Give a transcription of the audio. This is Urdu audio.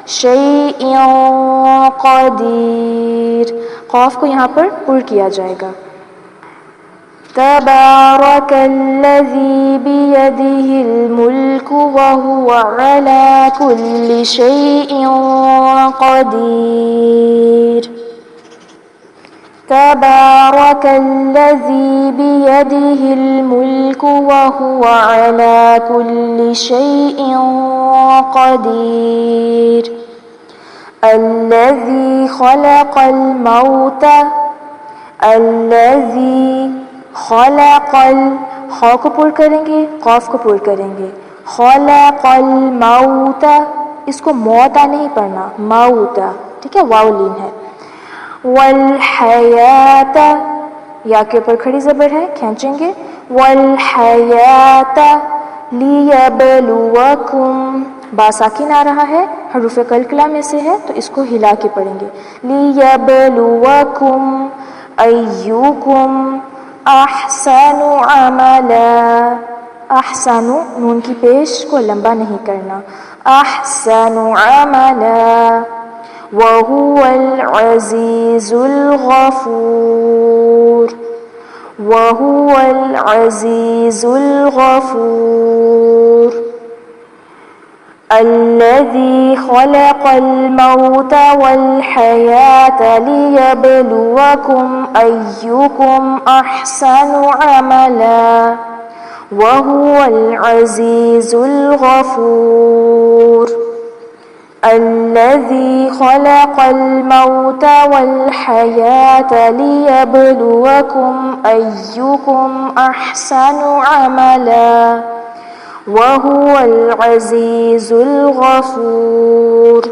شیء قدیر، قاف کو یہاں پر پر کیا جائے گا. تبارک الذی بیدہ الملک وہو علی کل شیء قدیر. تبارک الذی بیدہ الملک وہو علی کل شیء قدیر. الذی خلق الموت، الذی خلق خا کو پر کریں گے، قاف کو پر کریں گے. خلق الموت، اس کو موتا نہیں پڑھنا، موتا، ٹھیک ہے، واو لین ہے. والحیات، یا کے اوپر کھڑی زبر ہے، کھینچیں گے. والحیات لیبلوکم، با ساکن آ رہا ہے، حروف قلقلہ میں سے ہے تو اس کو ہلا کے پڑھیں گے. لیبلوکم ایوکم احسن عملا، احسن نون کی پیش کو لمبا نہیں کرنا. احسن عملا وہو العزیز الغفور، وہو العزیز الغفور. الذی خلق الموت والحیاة لیبلوکم ایکم احسن عملا وہو العزیز الغفور. الذی خلق الموت والحیاة لیبلوکم ایکم احسن عملا وہو العزیز الغفور.